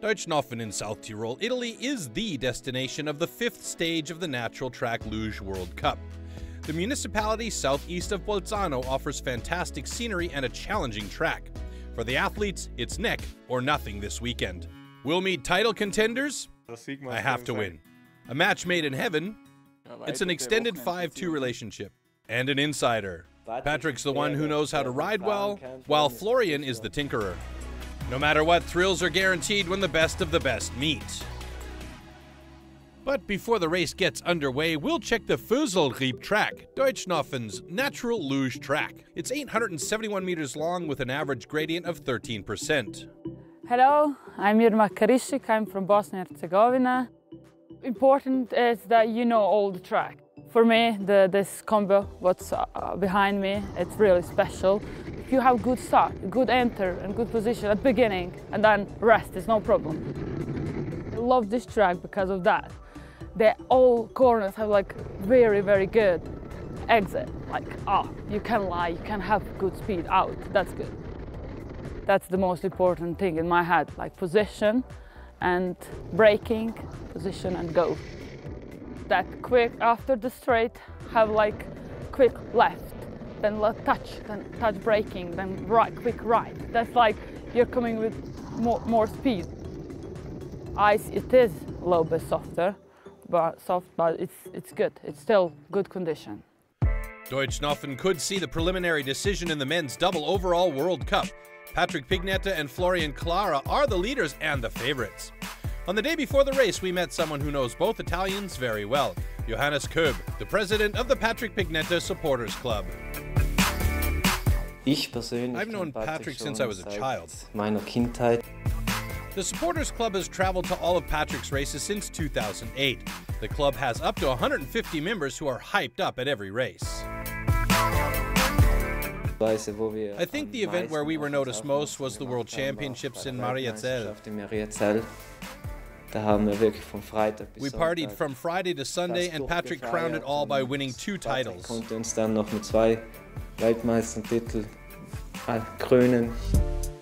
Deutschnofen in South Tyrol, Italy is the destination of the 5th stage of the natural track Luge World Cup. The municipality southeast of Bolzano offers fantastic scenery and a challenging track. For the athletes, it's neck or nothing this weekend. We'll meet title contenders. I have to win. A match made in heaven. It's an extended 5-2 relationship. And an insider. Patrick's the one who knows how to ride well, while Florian is the tinkerer. No matter what, thrills are guaranteed when the best of the best meet. But before the race gets underway, we'll check the Fuselrieb track, Deutschnofen's natural luge track. It's 871 meters long with an average gradient of 13%. Hello, I'm Irma Karishik, I'm from Bosnia and Herzegovina. Important is that you know all the track. For me, this combo, what's behind me, it's really special. If you have good start, good enter and good position at beginning, and then rest is no problem. I love this track because of that. All corners have like very, very good exit. Like, you can lie, you can have good speed out, that's good. That's the most important thing in my head, like position and braking, position and go. That quick after the straight, have like quick left, then touch braking, then quick right. That's like you're coming with more speed. Ice, it is a little bit softer, but it's good. It's still good condition. Deutschnofen could see the preliminary decision in the men's double overall World Cup. Patrick Pignetta and Florian Clara are the leaders and the favorites. On the day before the race, we met someone who knows both Italians very well, Johannes Köb, the president of the Patrick Pignetta Supporters Club. I've known Patrick since I was a child. The Supporters Club has traveled to all of Patrick's races since 2008. The club has up to 150 members who are hyped up at every race. I think the event where we were noticed most was the World Championships in Mariazell. We partied from Friday to Sunday, and Patrick crowned it all by winning 2 titles.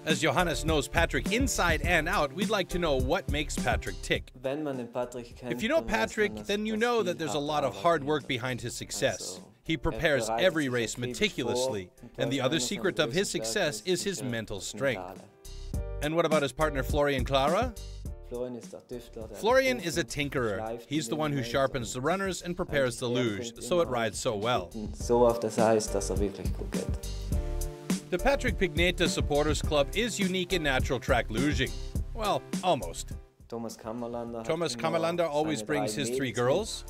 As Johannes knows Patrick inside and out, we'd like to know what makes Patrick tick. If you know Patrick, then you know that there's a lot of hard work behind his success. He prepares every race meticulously, and the other secret of his success is his mental strength. And what about his partner Florian Clara? Florian is a tinkerer. He's the one who sharpens the runners and prepares the luge, so it rides so well. The Patrick Pignetta Supporters Club is unique in natural track luging. Well, almost. Thomas Kammerlander always brings his 3 girls.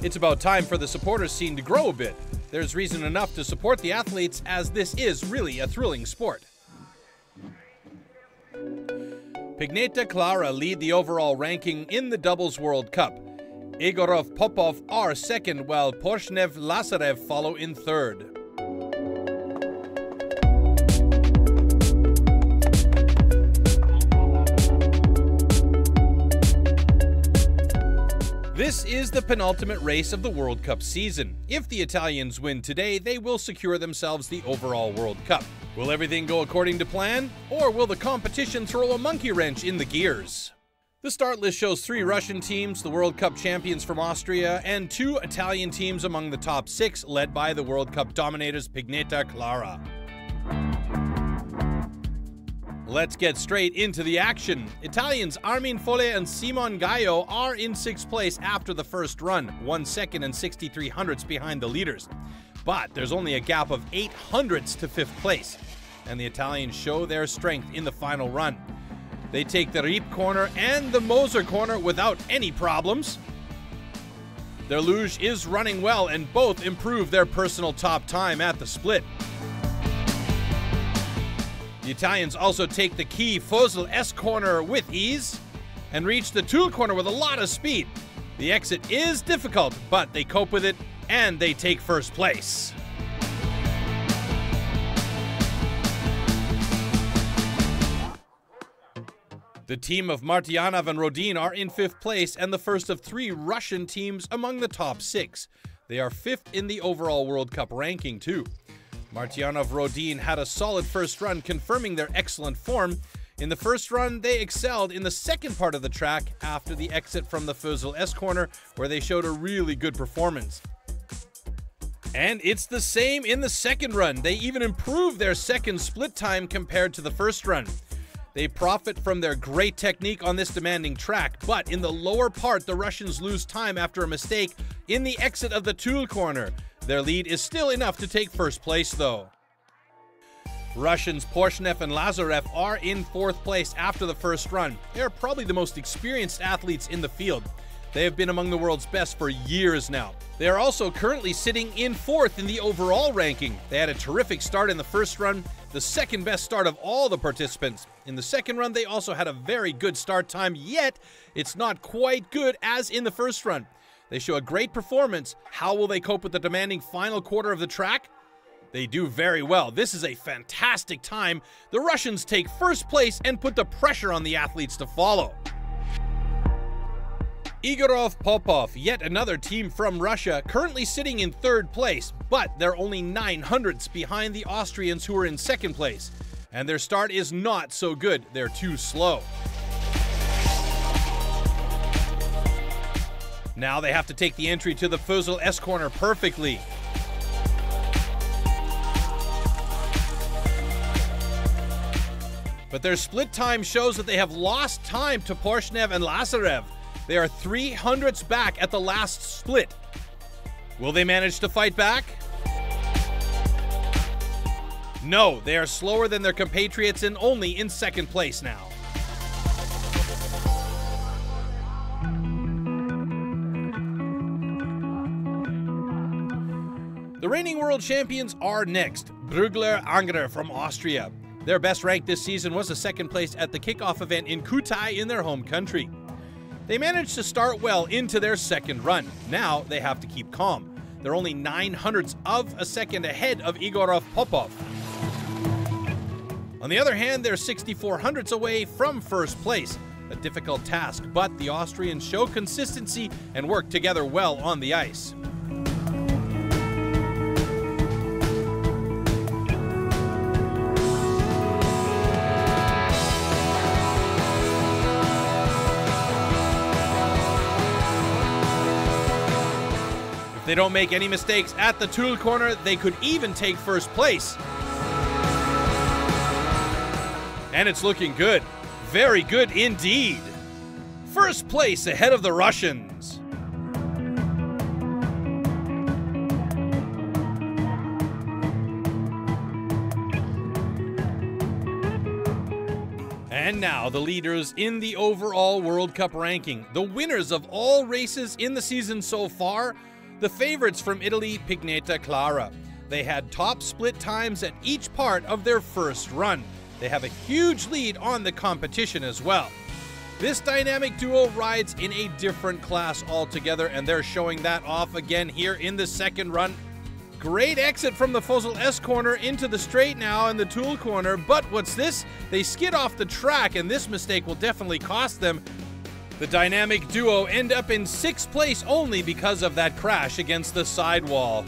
It's about time for the supporters scene to grow a bit. There's reason enough to support the athletes, as this is really a thrilling sport. Pignetta Clara lead the overall ranking in the Doubles World Cup. Egorov Popov are second, while Porshnev Lazarev follow in third. This is the penultimate race of the World Cup season. If the Italians win today, they will secure themselves the overall World Cup. Will everything go according to plan, or will the competition throw a monkey wrench in the gears? The start list shows 3 Russian teams, the World Cup champions from Austria, and 2 Italian teams among the top 6, led by the World Cup dominators Pignetta Clara. Let's get straight into the action. Italians Armin Folle and Simon Gaio are in 6th place after the first run, 1 second and 63 hundredths behind the leaders. But there's only a gap of 8 hundredths to 5th place, and the Italians show their strength in the final run. They take the Riep corner and the Moser corner without any problems. Their luge is running well, and both improve their personal top time at the split. The Italians also take the key Fosel S corner with ease and reach the Toul corner with a lot of speed. The exit is difficult, but they cope with it and they take 1st place. The team of Martyanov and Rodin are in 5th place and the first of 3 Russian teams among the top 6. They are 5th in the overall World Cup ranking too. Martyanov Rodin had a solid first run, confirming their excellent form, In the first run, they excelled in the second part of the track after the exit from the Fösel S corner, where they showed a really good performance. And it's the same in the second run. They even improved their second split time compared to the first run. They profit from their great technique on this demanding track, but in the lower part, the Russians lose time after a mistake in the exit of the Tulle corner. Their lead is still enough to take first place, though. Russians Porshnev and Lazarev are in fourth place after the first run. They are probably the most experienced athletes in the field. They have been among the world's best for years now. They are also currently sitting in fourth in the overall ranking. They had a terrific start in the first run, the second best start of all the participants. In the second run, they also had a very good start time, yet it's not quite good as in the first run. They show a great performance. How will they cope with the demanding final quarter of the track? They do very well. This is a fantastic time. The Russians take first place and put the pressure on the athletes to follow. Igorov Popov, yet another team from Russia, currently sitting in third place, but they're only 900ths behind the Austrians who are in second place. And their start is not so good. They're too slow. Now they have to take the entry to the Fösel S corner perfectly. But their split time shows that they have lost time to Porshnev and Lazarev. They are 300ths back at the last split. Will they manage to fight back? No, they are slower than their compatriots and only in second place now. The reigning world champions are next. Rennrodlern from Austria. Their best rank this season was a second place at the kickoff event in Kutai in their home country. They managed to start well into their second run. Now they have to keep calm. They're only 900ths of a second ahead of Igorov Popov. On the other hand, they're 6400ths away from first place. A difficult task, but the Austrians show consistency and work together well on the ice. If they don't make any mistakes at the Tulle corner, they could even take first place. And it's looking good. Very good indeed. First place ahead of the Russians. And now the leaders in the overall World Cup ranking. The winners of all races in the season so far. The favorites from Italy, Pignata Clara. They had top split times at each part of their first run. They have a huge lead on the competition as well. This dynamic duo rides in a different class altogether, and they're showing that off again here in the second run. Great exit from the Fösel S corner into the straight now in the Tulle corner, but what's this? They skid off the track, and this mistake will definitely cost them. The dynamic duo end up in sixth place only because of that crash against the sidewall.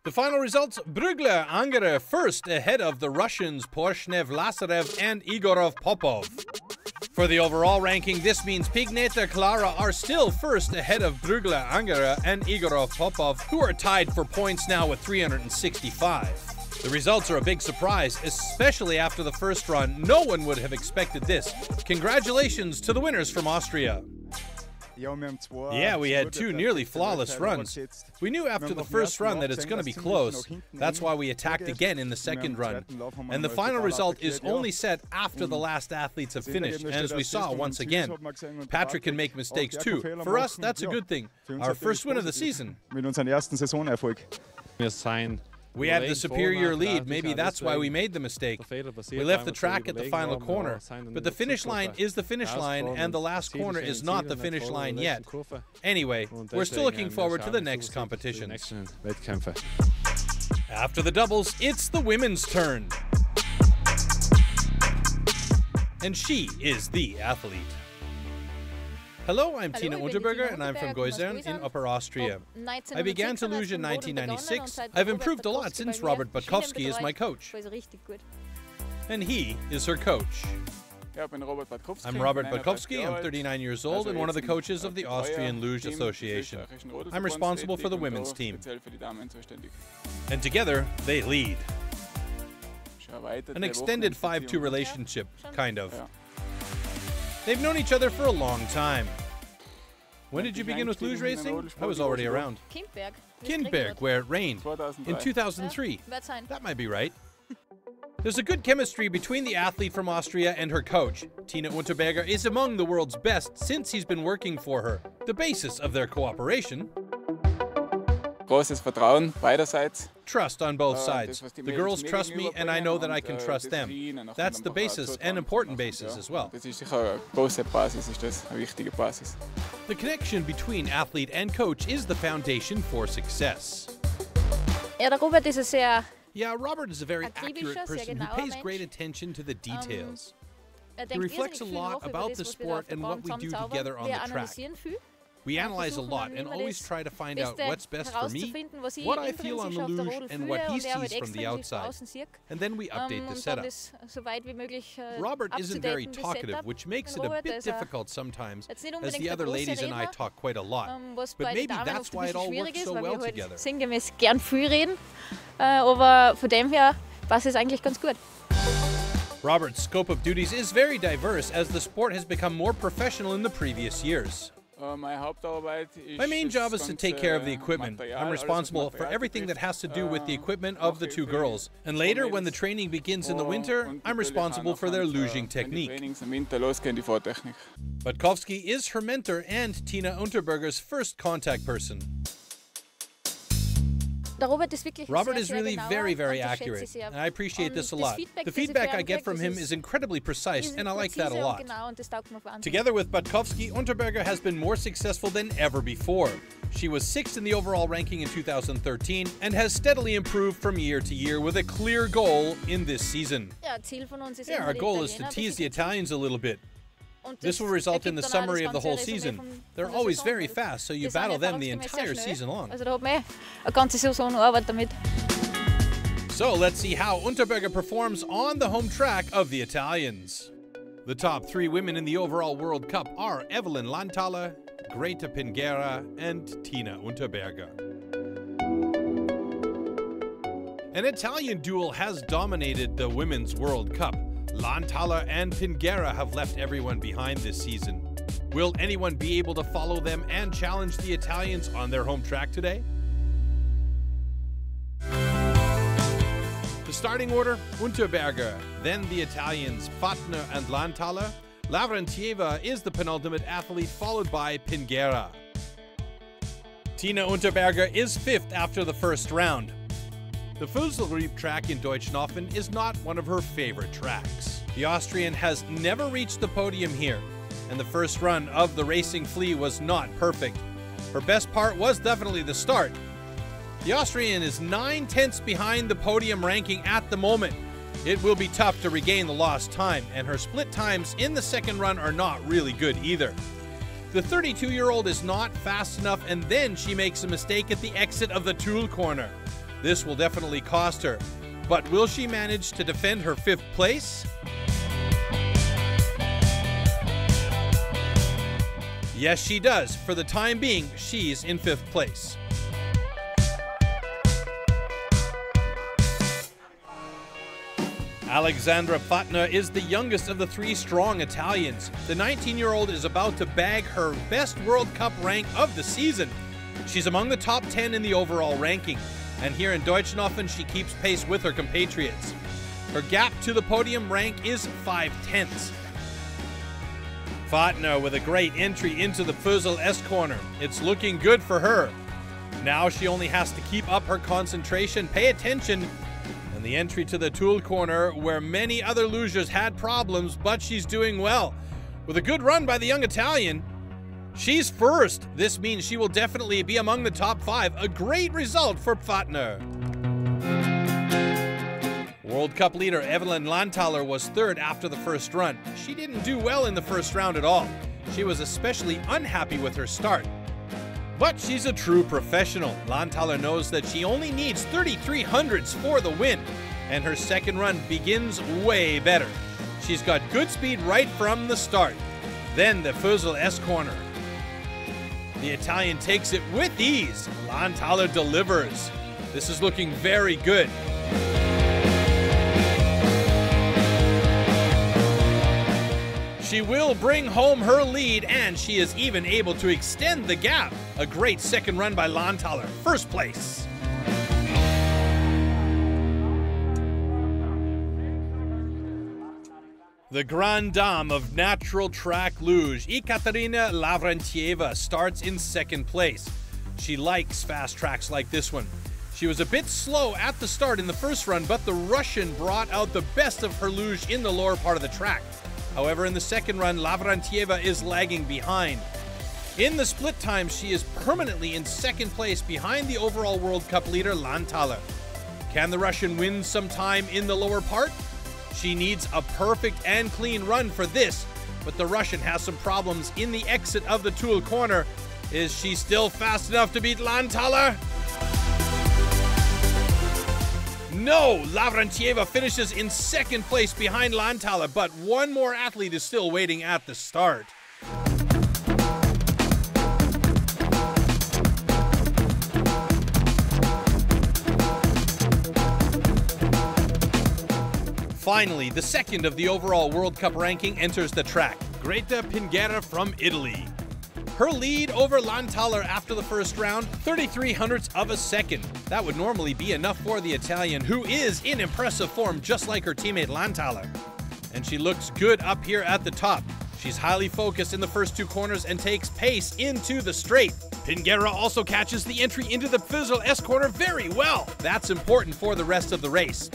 The final results, Rennrodlern first ahead of the Russians Porshnev, Lazarev and Igorov Popov. For the overall ranking, this means Pignata Clara are still first ahead of Rennrodlern and Igorov Popov, who are tied for points now with 365. The results are a big surprise, especially after the first run. No one would have expected this. Congratulations to the winners from Austria. Yeah, we had two nearly flawless runs. We knew after the first run that it's going to be close. That's why we attacked again in the second run. And the final result is only set after the last athletes have finished. And as we saw once again, Patrick can make mistakes too. For us, that's a good thing. Our first win of the season. We had the superior lead. Maybe that's why we made the mistake. We left the track at the final corner. But the finish line is the finish line, and the last corner is not the finish line yet. Anyway, we're still looking forward to the next competitions. After the doubles, it's the women's turn. And she is the athlete. Hello, I'm Tina Unterberger and I'm from Geusern in Upper Austria. I began to luge in 1996. I've improved a lot since Robert Butkowski is my coach. and he is her coach. I'm Robert Badkowski, I'm 39 years old and one of the coaches of the Austrian Luge Association. I'm responsible for the women's team. And together, they lead. An extended 5-2 relationship, kind of. They've known each other for a long time. When did you begin with luge racing? I was already around. Kindberg, where it rained. In 2003. That might be right. There's a good chemistry between the athlete from Austria and her coach. Tina Unterberger is among the world's best since he's been working for her. The basis of their cooperation: großes Vertrauen beiderseits. Trust on both sides. The girls trust me and I know that I can trust them. That's the basis, an important basis as well. Das ist sicher eine große Basis, ist das eine wichtige Basis. The connection between athlete and coach is the foundation for success. Ja, der Robert ist sehr Yeah, Robert is a very accurate person who pays great attention to the details. He reflects a lot about the sport and what we do together on the track. We analyze a lot and always try to find out what's best for me, what I feel on the luge, and what he sees from the outside. And then we update the setup. Robert isn't very talkative, which makes it a bit difficult sometimes, as the other ladies and I talk quite a lot. But maybe that's why it all works so well together. Sinngemäß gern viel reden, aber von dem her passt es eigentlich ganz gut. Robert's scope of duties is very diverse as the sport has become more professional in the previous years. My main job is to take care of the equipment. I'm responsible for everything that has to do with the equipment of the two girls. And later, when the training begins in the winter, I'm responsible for their luging technique. Badkowski is her mentor and Tina Unterberger's first contact person. Robert is really very accurate, and I appreciate this a lot. The feedback I get from him is incredibly precise, and I like that a lot. Together with Badkowski, Unterberger has been more successful than ever before. She was 6th in the overall ranking in 2013 and has steadily improved from year to year with a clear goal in this season. Yeah, our goal is to tease the Italians a little bit. This will result in the summary of the whole season. They're always very fast, so you battle them the entire season long. So let's see how Unterberger performs on the home track of the Italians. The top 3 women in the overall World Cup are Evelyn Landthaler, Greta Pingera, and Tina Unterberger. An Italian duel has dominated the Women's World Cup. Landthaler and Pingera have left everyone behind this season. Will anyone be able to follow them and challenge the Italians on their home track today? The starting order: Unterberger, then the Italians Fader and Landthaler. Lavrentieva is the penultimate athlete, followed by Pingera. Tina Unterberger is 5th after the first round. The Fusselrieb track in Deutschnofen is not one of her favorite tracks. The Austrian has never reached the podium here, and the first run of the racing flea was not perfect. Her best part was definitely the start. The Austrian is 9/10 behind the podium ranking at the moment. It will be tough to regain the lost time, and her split times in the second run are not really good either. The 32-year-old is not fast enough, and then she makes a mistake at the exit of the Tool corner. This will definitely cost her, but will she manage to defend her 5th place? Yes, she does. For the time being, she's in 5th place. Alexandra Fauna is the youngest of the 3 strong Italians. The 19-year-old is about to bag her best World Cup rank of the season. She's among the top 10 in the overall ranking. And here in Deutschnofen, she keeps pace with her compatriots. Her gap to the podium rank is 5/10. Fader with a great entry into the Fussel S corner. It's looking good for her. Now she only has to keep up her concentration, pay attention, and the entry to the Tool corner where many other lugers had problems, but she's doing well. With a good run by the young Italian, she's first. This means she will definitely be among the top 5. A great result for Fader. World Cup leader Evelyn Landthaler was 3rd after the first run. She didn't do well in the first round at all. She was especially unhappy with her start. But she's a true professional. Landthaler knows that she only needs 33 hundredths for the win. and her second run begins way better. She's got good speed right from the start. Then the Fösel S-corner. The Italian takes it with ease. Landthaler delivers. This is looking very good. She will bring home her lead, and she is even able to extend the gap. A great second run by Landthaler, first place. The Grande Dame of natural track luge, Ekaterina Lavrantieva, starts in second place. She likes fast tracks like this one. She was a bit slow at the start in the first run, but the Russian brought out the best of her luge in the lower part of the track. However, in the second run, Lavrantieva is lagging behind. In the split time, she is permanently in second place behind the overall World Cup leader, Landthaler. Can the Russian win some time in the lower part? She needs a perfect and clean run for this, but the Russian has some problems in the exit of the Tulle corner. Is she still fast enough to beat Landthaler? No, Lavrantieva finishes in second place behind Landthaler, but one more athlete is still waiting at the start. Finally, the second of the overall World Cup ranking enters the track, Greta Pinguera from Italy. Her lead over Landthaler after the first round, 33 hundredths of a second. That would normally be enough for the Italian, who is in impressive form just like her teammate Landthaler. And she looks good up here at the top. She's highly focused in the first two corners and takes pace into the straight. Pinguera also catches the entry into the Fösel S corner very well. That's important for the rest of the race.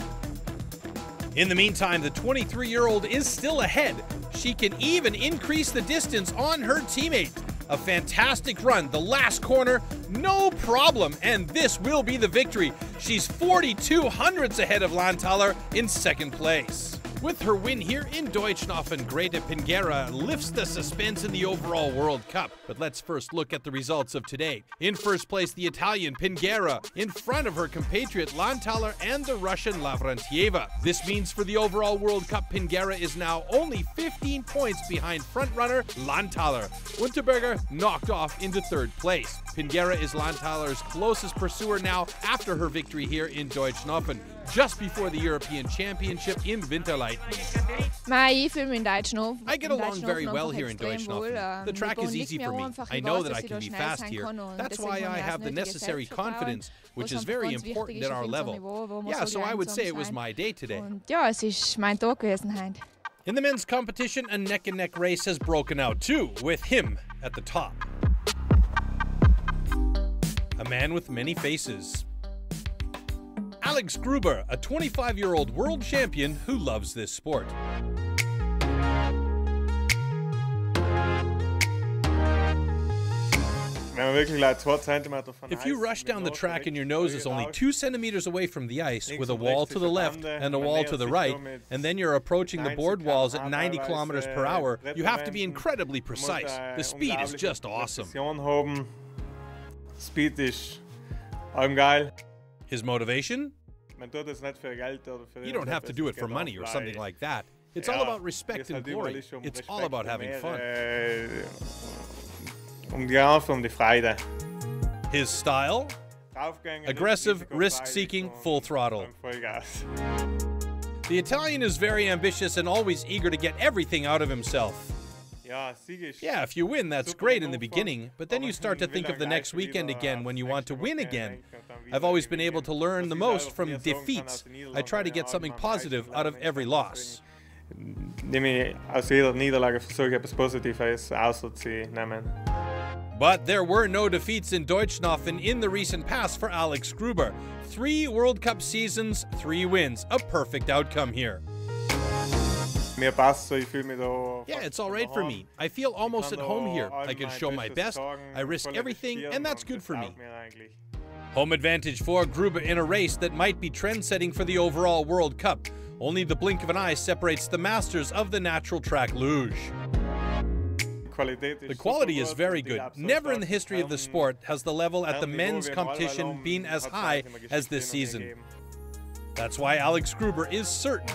In the meantime, the 23-year-old is still ahead. She can even increase the distance on her teammate. A fantastic run, the last corner, no problem, and this will be the victory. She's 42 hundredths ahead of Landthaler in second place. With her win here in Deutschnofen, Greta Pinguera lifts the suspense in the overall World Cup. But let's first look at the results of today. In first place, the Italian Pinguera, in front of her compatriot Landthaler and the Russian Lavrantieva. This means for the overall World Cup, Pinguera is now only 15 points behind frontrunner Landthaler. Unterberger knocked off into third place. Pinguera is Landthaler's closest pursuer now after her victory here in Deutschnofen, just before the European Championship in Winterleiten. I get along very well here in Deutschnofen. The track is easy for me. I know that I can be fast here. That's why I have the necessary confidence, which is very important at our level. Yeah, so I would say it was my day today. In the men's competition, a neck-and-neck race has broken out too, with him at the top. A man with many faces. Alex Gruber, a 25-year-old world champion who loves this sport. If you rush down the track and your nose is only 2 centimeters away from the ice, with a wall to the left and a wall to the right, and then you're approaching the board walls at 90 kilometers per hour, you have to be incredibly precise. The speed is just awesome. His motivation? You don't have to do it for money or something like that. It's all about respect and glory. It's all about having fun. His style? Aggressive, risk-seeking, full throttle. The Italian is very ambitious and always eager to get everything out of himself. Yeah, if you win, that's great in the beginning, but then you start to think of the next weekend again when you want to win again. I've always been able to learn the most from defeats. I try to get something positive out of every loss. But there were no defeats in Deutschnofen in the recent past for Alex Gruber. 3 World Cup seasons, 3 wins. A perfect outcome here. Yeah, it's all right for me. I feel almost at home here. I can show my best, I risk everything, and that's good for me. Home advantage for Gruber in a race that might be trend-setting for the overall World Cup. Only the blink of an eye separates the masters of the natural track luge. The quality is very good. Never in the history of the sport has the level at the men's competition been as high as this season. That's why Alex Gruber is certain.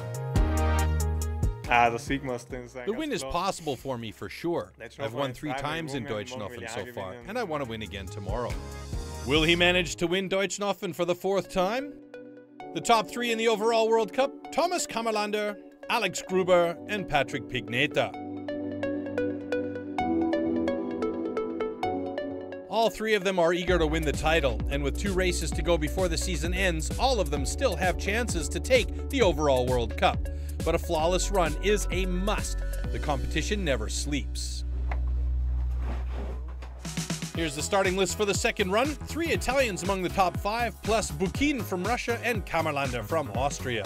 The win is possible for me for sure. I've won 3 times in Deutschnofen so far, and I want to win again tomorrow. Will he manage to win Deutschnofen for the 4th time? The top 3 in the overall World Cup: Thomas Kammerlander, Alex Gruber, and Patrick Pigneta. All 3 of them are eager to win the title, and with 2 races to go before the season ends, all of them still have chances to take the overall World Cup. But a flawless run is a must. The competition never sleeps. Here's the starting list for the second run. 3 Italians among the top 5, plus Buchin from Russia and Kammerlander from Austria.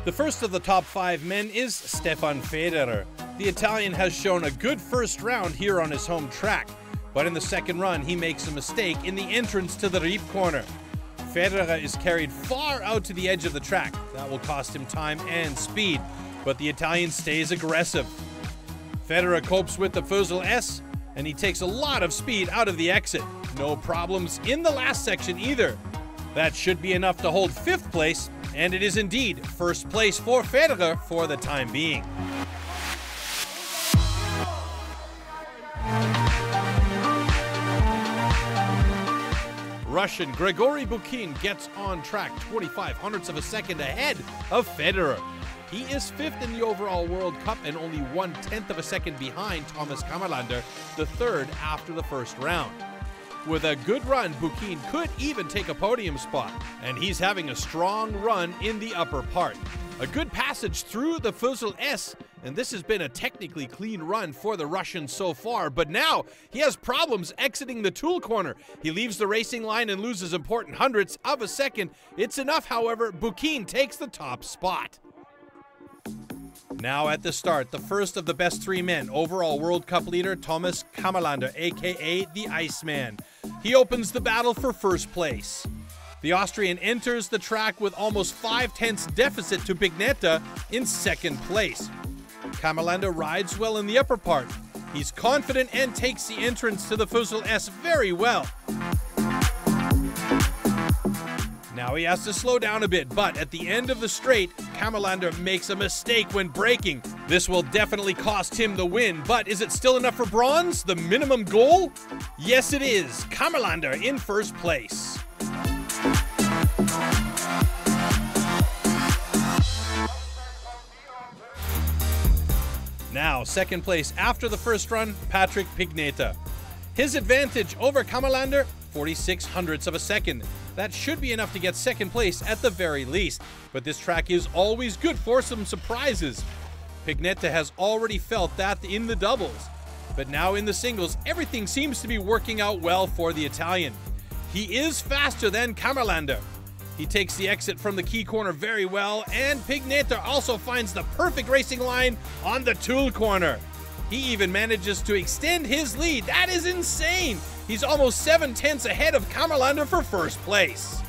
The first of the top 5 men is Stefan Fader. The Italian has shown a good first round here on his home track, but in the second run he makes a mistake in the entrance to the Reap corner. Federer is carried far out to the edge of the track. That will cost him time and speed, but the Italian stays aggressive. Federer copes with the Fussel S, and he takes a lot of speed out of the exit. No problems in the last section either. That should be enough to hold 5th place, and it is indeed 1st place for Federer for the time being. Russian Grigory Buchin gets on track 25/100ths of a second ahead of Federer. He is 5th in the overall World Cup and only 1/10 of a second behind Thomas Kammerlander, the 3rd after the first round. With a good run, Buchin could even take a podium spot, and he's having a strong run in the upper part. A good passage through the Fussel S, and this has been a technically clean run for the Russian so far, but now he has problems exiting the Tool corner. He leaves the racing line and loses important 100ths of a second. It's enough, however. Buchin takes the top spot. Now at the start, the first of the best 3 men, overall World Cup leader Thomas Kammerlander, aka the Iceman. He opens the battle for 1st place. The Austrian enters the track with almost 5/10ths deficit to Pigneta in 2nd place. Kammerlander rides well in the upper part. He's confident and takes the entrance to the Fussel S very well. Now he has to slow down a bit, but at the end of the straight, Kammerlander makes a mistake when braking. This will definitely cost him the win, but is it still enough for bronze, the minimum goal? Yes, it is. Kammerlander in 1st place. Now, 2nd place after the first run, Patrick Pigneta. His advantage over Kammerlander, 46/100ths of a second. That should be enough to get 2nd place at the very least, but this track is always good for some surprises. Pigneta has already felt that in the doubles, but now in the singles, everything seems to be working out well for the Italian. He is faster than Kammerlander. He takes the exit from the key corner very well, and Pigneta also finds the perfect racing line on the Tool corner. He even manages to extend his lead. That is insane! He's almost 7/10ths ahead of Kammerlander for 1st place.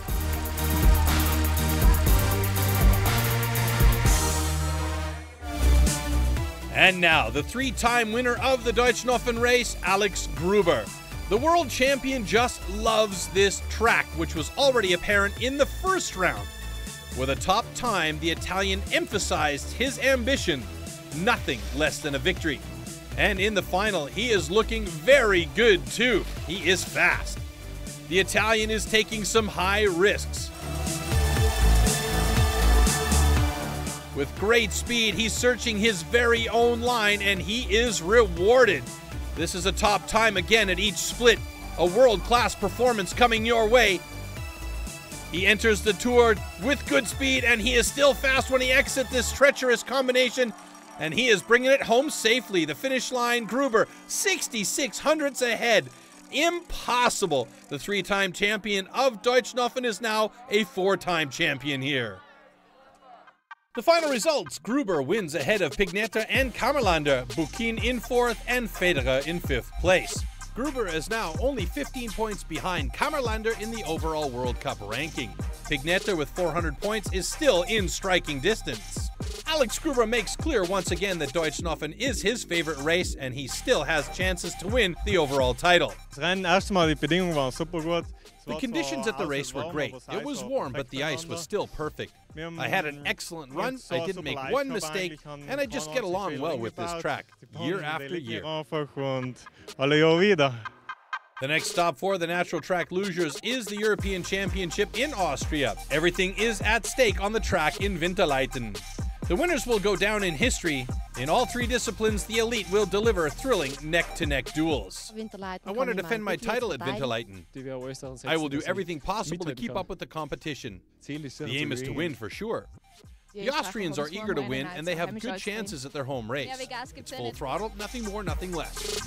And now, the 3-time winner of the Deutschnofen race, Alex Gruber. The world champion just loves this track, which was already apparent in the first round. With a top time, the Italian emphasized his ambition, nothing less than a victory. And in the final, he is looking very good too. He is fast. The Italian is taking some high risks. With great speed, he's searching his very own line, and he is rewarded. This is a top time again at each split. A world-class performance coming your way. He enters the Tour with good speed, and he is still fast when he exits this treacherous combination, and he is bringing it home safely. The finish line, Gruber, 66/100ths ahead. Impossible. The 3-time champion of Deutschnofen is now a 4-time champion here. The final results, Gruber wins ahead of Pigneta and Kammerlander, Buchin in 4th and Federer in 5th place. Gruber is now only 15 points behind Kammerlander in the overall World Cup ranking. Pigneta with 400 points is still in striking distance. Alex Gruber makes clear once again that Deutschnofen is his favorite race and he still has chances to win the overall title. The conditions at the race were great. It was warm, but the ice was still perfect. I had an excellent run, I didn't make one mistake, and I just get along well with this track, year after year. The next stop for the natural track lugers is the European Championship in Austria. Everything is at stake on the track in Winterleiten. The winners will go down in history. In all three disciplines, the elite will deliver thrilling neck-to-neck duels. I want to defend my title at Winterleiten. I will do everything possible to keep up with the competition. The aim is to win for sure. The Austrians are eager to win, and they have good chances at their home race. It's full throttle, nothing more, nothing less.